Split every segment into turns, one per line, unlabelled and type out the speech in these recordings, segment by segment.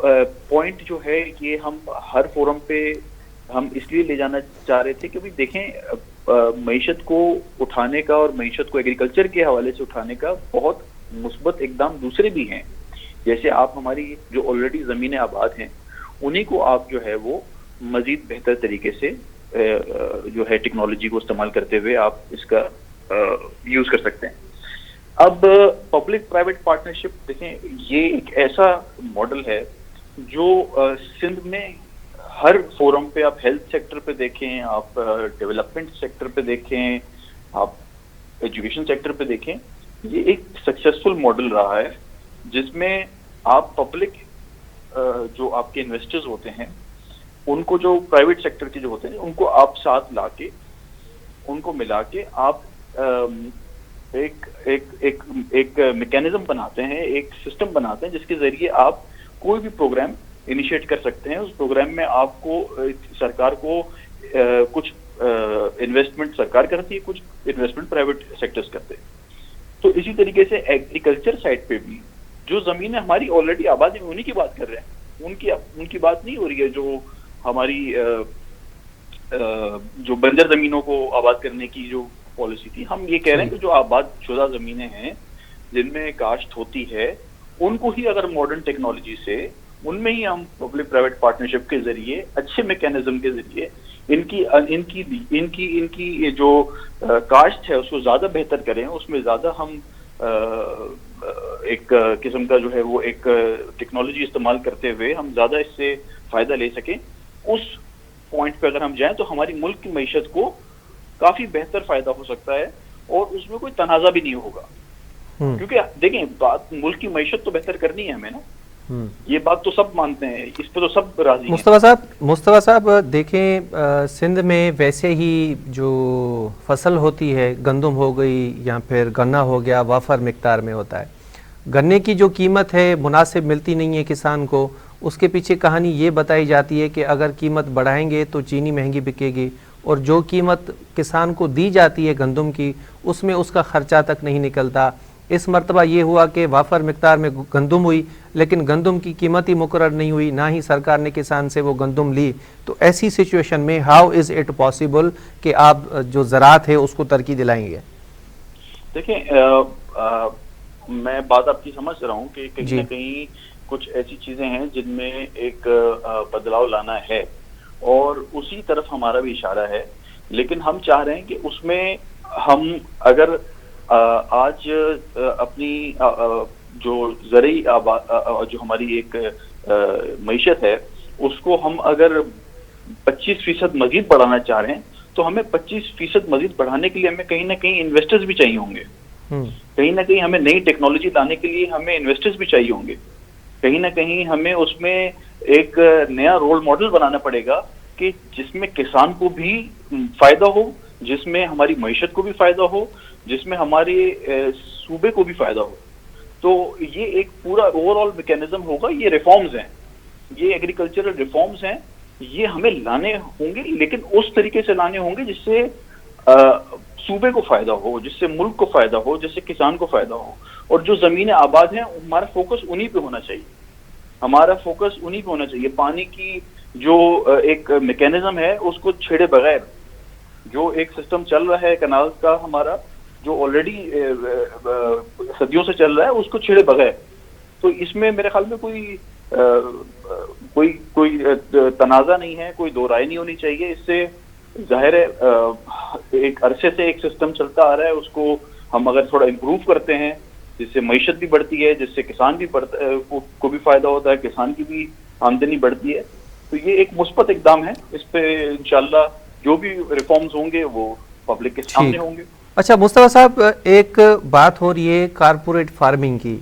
Point جو ہے یہ ہم ہر فورم پہ ہم اس لیے لے جانا چاہ رہے تھے کہ بھائی دیکھیں معیشت کو اٹھانے کا اور معیشت کو ایگریکلچر کے حوالے سے اٹھانے کا بہت مثبت اقدام دوسرے بھی ہیں. جیسے آپ ہماری جو آلریڈی زمینیں آباد ہیں انہی کو آپ جو ہے وہ مزید بہتر طریقے سے جو ہے ٹیکنالوجی کو استعمال کرتے ہوئے آپ اس کا یوز کر سکتے ہیں. اب پبلک پرائیویٹ پارٹنرشپ دیکھیں یہ ایک ایسا ماڈل ہے جو سندھ میں ہر فورم پہ آپ ہیلتھ سیکٹر پہ دیکھیں, آپ ڈیولپمنٹ سیکٹر پہ دیکھیں, آپ ایجوکیشن سیکٹر پہ دیکھیں, یہ ایک سکسیسفل ماڈل رہا ہے جس میں آپ پبلک جو آپ کے انویسٹرز ہوتے ہیں ان کو جو پرائیویٹ سیکٹر کے جو ہوتے ہیں ان کو آپ ساتھ لا کے ان کو ملا کے آپ ایک میکینزم بناتے ہیں, ایک سسٹم بناتے ہیں جس کے ذریعے آپ کوئی بھی پروگرام انیشیٹ کر سکتے ہیں. اس پروگرام میں آپ کو سرکار کو کچھ انویسٹمنٹ سرکار کرتی ہے, کچھ انویسٹمنٹ پرائیویٹ سیکٹرز کرتے ہیں. تو اسی طریقے سے ایگریکلچر سائڈ پہ بھی جو زمینیں ہماری آلریڈی آباد ہیں انہی کی بات کر رہے ہیں, ان کی بات نہیں ہو رہی ہے جو ہماری جو بنجر زمینوں کو آباد کرنے کی جو پالیسی تھی. ہم یہ کہہ رہے ہیں کہ جو آباد شدہ زمینیں ہیں جن میں کاشت ہوتی ہے ان کو ہی اگر ماڈرن ٹیکنالوجی سے ان میں ہی ہم پبلک پرائیویٹ پارٹنرشپ کے ذریعے اچھے میکینزم کے ذریعے ان کی جو کاشت ہے اس کو زیادہ بہتر کریں, اس میں زیادہ ہم ایک قسم کا جو ہے وہ ایک ٹیکنالوجی استعمال کرتے ہوئے ہم زیادہ اس سے فائدہ لے سکیں, اس پوائنٹ پہ اگر ہم جائیں تو ہماری ملک کی معیشت کو کافی بہتر فائدہ ہو سکتا ہے اور اس میں کوئی تنازع بھی نہیں ہوگا. کیونکہ دیکھیں بات ملک کی معیشت تو بہتر کرنی ہے ہمیں نا, یہ بات تو سب مانتے ہیں, اس پہ تو سب راضی ہیں.
مصطفیٰ صاحب دیکھیں سندھ میں ویسے ہی جو فصل ہوتی ہے گندم ہو گئی یا پھر گنا ہو گیا وافر مقدار میں ہوتا ہے. گنے کی جو قیمت ہے مناسب ملتی نہیں ہے کسان کو, اس کے پیچھے کہانی یہ بتائی جاتی ہے کہ اگر قیمت بڑھائیں گے تو چینی مہنگی بکے گی, اور جو قیمت کسان کو دی جاتی ہے گندم کی اس میں اس کا خرچہ تک نہیں نکلتا. اس مرتبہ یہ ہوا کہ وافر مقدار میں گندم ہوئی لیکن گندم کی قیمت ہی مقرر نہیں ہوئی, نہ ہی سرکار نے کسان سے وہ گندم لی. تو ایسی سچویشن میں ہاؤ از اٹ پاسبل کہ آپ جو زراعت ہے اس کو ترقی دلائیں گے؟
دیکھیں میں بات آپ کی سمجھ رہا ہوں کہ کہیں نہ کہیں کچھ ایسی چیزیں ہیں جن میں ایک بدلاؤ لانا ہے اور اسی طرف ہمارا بھی اشارہ ہے, لیکن ہم چاہ رہے ہیں کہ اس میں ہم اگر آج اپنی جو زرعی جو ہماری ایک معیشت ہے اس کو ہم اگر 25% مزید بڑھانا چاہ رہے ہیں تو ہمیں 25% مزید بڑھانے کے لیے ہمیں کہیں نہ کہیں انویسٹرز بھی چاہیے ہوں گے, کہیں نہ کہیں ہمیں نئی ٹیکنالوجی لانے کے لیے ہمیں انویسٹرز بھی چاہیے ہوں گے, کہیں نہ کہیں ہمیں اس میں ایک نیا رول ماڈل بنانا پڑے گا کہ جس میں کسان کو بھی فائدہ ہو, جس میں ہماری معیشت کو بھی فائدہ ہو, جس میں ہمارے صوبے کو بھی فائدہ ہو. تو یہ ایک پورا اوور آل میکینزم ہوگا. یہ ریفارمز ہیں, یہ ایگریکلچرل ریفارمز ہیں, یہ ہمیں لانے ہوں گے لیکن اس طریقے سے لانے ہوں گے جس سے صوبے کو فائدہ ہو, جس سے ملک کو فائدہ ہو, جس سے کسان کو فائدہ ہو. اور جو زمینیں آباد ہیں ہمارا فوکس انہی پہ ہونا چاہیے, ہمارا فوکس انہی پہ ہونا چاہیے. پانی کی جو ایک میکینزم ہے اس کو چھیڑے بغیر جو ایک سسٹم چل رہا ہے کنال کا ہمارا جو آلریڈی صدیوں سے چل رہا ہے اس کو چھیڑے بغیر, تو اس میں میرے خیال میں کوئی تنازع نہیں ہے, کوئی دو رائے نہیں ہونی چاہیے. اس سے ظاہر ہے ایک عرصے سے ایک سسٹم چلتا آ رہا ہے, اس کو ہم اگر تھوڑا امپروو کرتے ہیں جس سے معیشت بھی بڑھتی ہے, جس سے کسان بھی کو بھی فائدہ ہوتا ہے, کسان کی بھی آمدنی بڑھتی ہے, تو یہ ایک مثبت اقدام ہے. اس پہ انشاءاللہ جو بھی ریفارمز ہوں گے وہ پبلک کے سامنے ہوں گے.
اچھا مصطفیٰ صاحب ایک بات ہو رہی ہے کارپوریٹ فارمنگ کی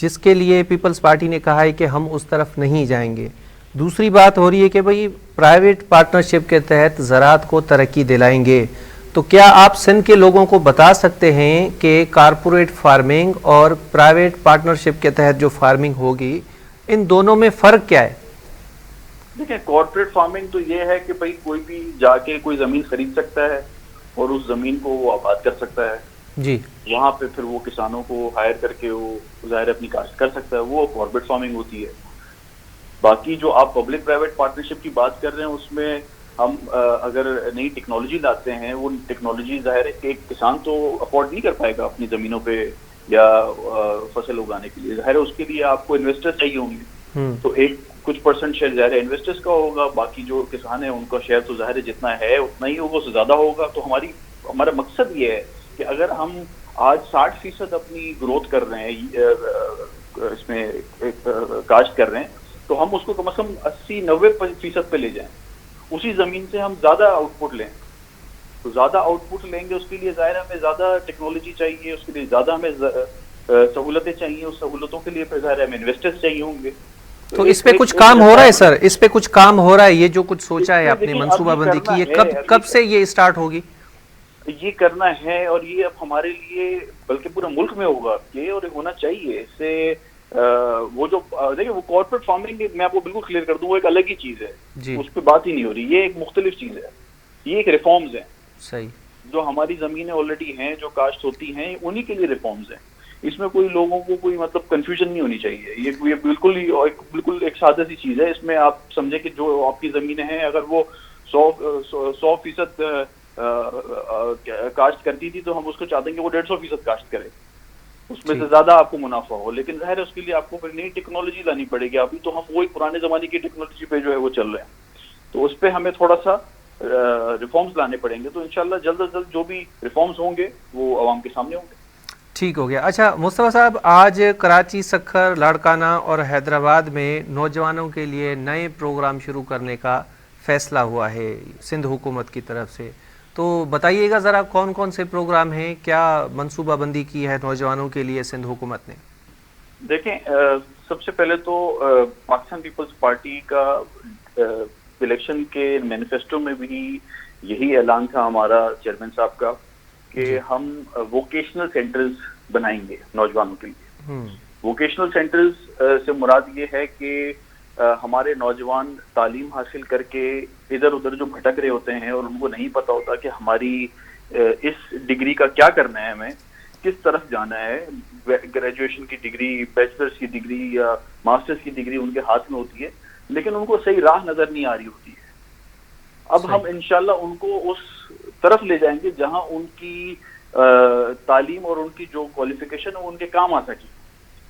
جس کے لیے پیپلز پارٹی نے کہا ہے کہ ہم اس طرف نہیں جائیں گے. دوسری بات ہو رہی ہے کہ بھئی پرائیویٹ پارٹنرشپ کے تحت زراعت کو ترقی دلائیں گے. تو کیا آپ سندھ کے لوگوں کو بتا سکتے ہیں کہ کارپوریٹ فارمنگ اور پرائیویٹ پارٹنرشپ کے تحت جو فارمنگ ہوگی ان دونوں میں فرق کیا ہے؟
دیکھیں کارپوریٹ فارمنگ تو یہ ہے کہ بھئی کوئی بھی جا کے کوئی زمین خرید سکتا ہے اور اس زمین کو وہ آباد کر سکتا ہے
جی,
یہاں پہ پھر وہ کسانوں کو ہائر کر کے وہ ظاہر اپنی کاشت کر سکتا ہے, وہ کارپوریٹ فارمنگ ہوتی ہے. باقی جو آپ پبلک پرائیویٹ پارٹنرشپ کی بات کر رہے ہیں اس میں ہم اگر نئی ٹیکنالوجی لاتے ہیں، وہ ٹیکنالوجی ظاہر ہے کہ ایک کسان تو افورڈ نہیں کر پائے گا اپنی زمینوں پہ یا فصل اگانے کے لیے، ظاہر ہے اس کے لیے آپ کو انویسٹر چاہیے ہوں گے، تو ایک کچھ پرسنٹ شیئر ظاہر ہے انویسٹرز کا ہوگا، باقی جو کسان ہیں ان کا شیئر تو ظاہر ہے جتنا ہے اتنا ہی ہوگا، اس سے زیادہ ہوگا. تو ہمارا مقصد یہ ہے کہ اگر ہم آج 60% اپنی گروتھ کر رہے ہیں اس میں کاشت کر رہے ہیں، تو ہم اس کو کم از کم 80-90% پہ لے جائیں، اسی زمین سے ہم زیادہ آؤٹ پٹ لیں. تو زیادہ آؤٹ پٹ لیں گے، اس کے لیے ظاہر ہمیں زیادہ ٹیکنالوجی چاہیے، اس کے لیے زیادہ ہمیں سہولتیں چاہیے، اس سہولتوں کے لیے پھر ظاہر ہمیں انویسٹرز چاہیے ہوں گے.
تو اس پہ کچھ کام ہو رہا ہے سر؟ اس پہ کچھ کام ہو رہا ہے؟ یہ جو کچھ سوچا ہے آپ نے منصوبہ بندی کی، یہ کب سے یہ اسٹارٹ ہوگی؟
یہ کرنا ہے، اور یہ اب ہمارے لیے بلکہ پورے ملک میں ہوگا یہ، اور ہونا چاہیے. اس سے وہ جو دیکھیں وہ کارپوریٹ فارمنگ، میں آپ کو بالکل کلیئر کر دوں، وہ ایک الگ ہی چیز ہے، اس پہ بات ہی نہیں ہو رہی. یہ ایک مختلف چیز ہے، یہ ایک ریفارمز ہیں. صحیح. جو ہماری زمینیں آلریڈی ہیں جو کاشت ہوتی ہیں انہی کے لیے ریفارمز ہیں. اس میں کوئی لوگوں کو کوئی مطلب کنفیوژن نہیں ہونی چاہیے. یہ بالکل ایک سادہ سی چیز ہے. اس میں آپ سمجھیں کہ جو آپ کی زمینیں ہیں اگر وہ 100% کاشت کرتی تھی تو ہم اس کو چاہتے ہیں کہ وہ 150% کاشت کرے، اس میں سے زیادہ آپ کو منافع ہو. لیکن ظاہر ہے اس کے لیے آپ کو پھر نئی ٹیکنالوجی لانی پڑے گی. ابھی تو ہم وہی پرانے زمانے کی ٹیکنالوجی پہ جو ہے وہ چل رہے ہیں، تو اس پہ ہمیں تھوڑا سا ریفارمز لانے پڑیں گے. تو انشاءاللہ جلد از جلد جو بھی ریفارمز ہوں گے وہ عوام کے سامنے ہوں گے.
ٹھیک ہو گیا. اچھا مصطفیٰ صاحب، آج کراچی، سکھر، لاڑکانہ اور حیدرآباد میں نوجوانوں کے لیے نئے پروگرام شروع کرنے کا فیصلہ ہوا ہے سندھ حکومت کی طرف سے، تو بتائیے گا ذرا کون کون سے پروگرام ہیں، کیا منصوبہ بندی کی ہے نوجوانوں کے لیے سندھ حکومت نے؟
دیکھیں، سب سے پہلے تو پاکستان پیپلز پارٹی کا الیکشن کے مینیفیسٹو میں بھی یہی اعلان تھا ہمارا چیئرمین صاحب کا کہ ہم ووکیشنل سینٹرز بنائیں گے نوجوانوں کے لیے. ووکیشنل سینٹرز سے مراد یہ ہے کہ ہمارے نوجوان تعلیم حاصل کر کے ادھر ادھر جو بھٹک رہے ہوتے ہیں اور ان کو نہیں پتا ہوتا کہ ہماری اس ڈگری کا کیا کرنا ہے، ہمیں کس طرف جانا ہے. گریجویشن کی ڈگری، بیچلرز کی ڈگری یا ماسٹرز کی ڈگری ان کے ہاتھ میں ہوتی ہے، لیکن ان کو صحیح راہ نظر نہیں آ رہی ہوتی ہے. اب ہم انشاءاللہ ان کو اس طرف لے جائیں گے جہاں ان کی تعلیم اور ان کی جو کوالیفیکیشن ہے وہ ان کے کام آ سکے.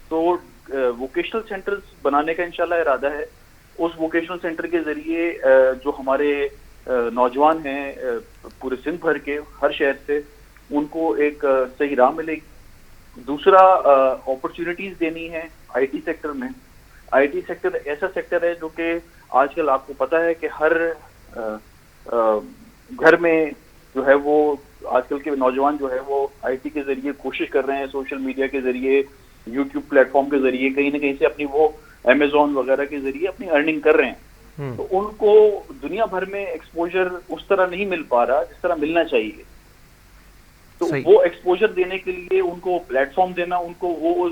تو ووکیشنل سینٹرز بنانے کا انشاءاللہ ارادہ ہے. اس ووکیشنل سینٹر کے ذریعے جو ہمارے نوجوان ہیں پورے سندھ بھر کے ہر شہر سے، ان کو ایک صحیح راہ ملے گی. دوسرا، اپرچونٹیز دینی ہے آئی ٹی سیکٹر میں. آئی ٹی سیکٹر ایسا سیکٹر ہے جو کہ آج کل آپ کو پتہ ہے کہ ہر گھر میں جو ہے وہ آج کل کے نوجوان جو ہے وہ آئی ٹی کے ذریعے کوشش کر رہے ہیں، سوشل میڈیا کے ذریعے، یوٹیوب پلیٹ فارم کے ذریعے کہیں نہ کہیں سے اپنی وہ امیزون وغیرہ کے ذریعے اپنی ارننگ کر رہے ہیں. تو ان کو دنیا بھر میں ایکسپوجر اس طرح نہیں مل پا رہا جس طرح ملنا چاہیے. تو وہ ایکسپوجر دینے کے لیے ان کو پلیٹ فارم دینا، ان کو وہ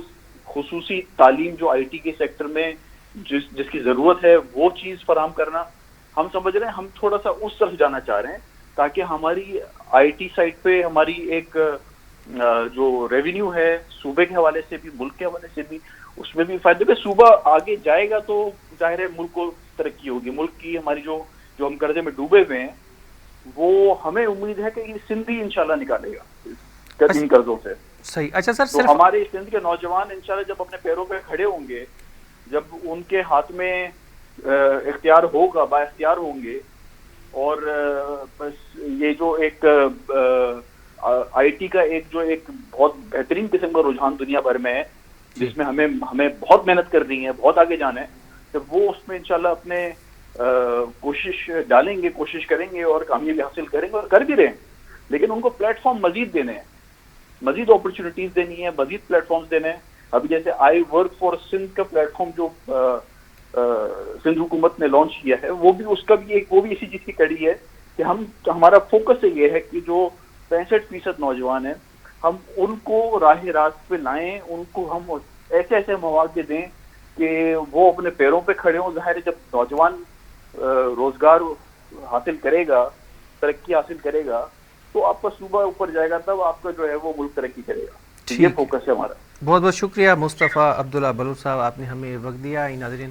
خصوصی تعلیم جو آئی ٹی کے سیکٹر میں جس کی ضرورت ہے وہ چیز فراہم کرنا. ہم سمجھ رہے ہیں ہم تھوڑا سا اس طرف جانا چاہ رہے ہیں تاکہ ہماری آئی ٹی سائٹ پہ ہماری ایک جو ریونیو ہے صوبے کے حوالے سے بھی، ملک کے حوالے سے بھی، اس میں بھی فائدے پہ صوبہ آگے جائے گا تو ظاہر ہے ملک کو ترقی ہوگی. ملک کی ہماری جو ہم قرضے میں ڈوبے ہوئے ہیں وہ ہمیں امید ہے کہ یہ سندھ ہی انشاءاللہ نکالے گا ان قرضوں سے.
صحیح. اچھا سر،
تو ہمارے سندھ کے نوجوان انشاءاللہ جب اپنے پیروں پہ کھڑے ہوں گے، جب ان کے ہاتھ میں اختیار ہوگا، با اختیار ہوں گے، اور بس یہ جو ایک آئی ٹی کا ایک بہت بہترین قسم کا رجحان دنیا بھر میں ہے جس میں ہمیں بہت محنت کرنی ہے، بہت آگے جانا ہے، تو وہ اس میں انشاءاللہ اپنے کوشش ڈالیں گے، کوشش کریں گے اور کامیابی حاصل کریں گے اور کر بھی رہے ہیں. لیکن ان کو پلیٹ فارم مزید دینے ہیں، مزید اپرچونٹیز دینی ہے، مزید پلیٹ فارمز دینے ہیں. ابھی جیسے آئی ورک فار سندھ کا پلیٹ فارم جو سندھ حکومت نے لانچ کیا ہے، وہ بھی اسی چیز کی کڑی ہے کہ ہمارا فوکس یہ ہے کہ جو 65% نوجوان ہیں ہم ان کو راہ راست پہ لائیں، ان کو ہم ایسے مواقع دیں کہ وہ اپنے پیروں پہ کھڑے ہوں. ظاہر ہے جب نوجوان روزگار حاصل کرے گا، ترقی حاصل کرے گا تو آپ کا صوبہ اوپر جائے گا، تب آپ کا جو ہے وہ ملک ترقی کرے گا. یہ فوکس ہے ہمارا.
بہت بہت شکریہ مصطفیٰ عبداللہ بلوچ صاحب، آپ نے ہمیں وقت دیا. ناظرین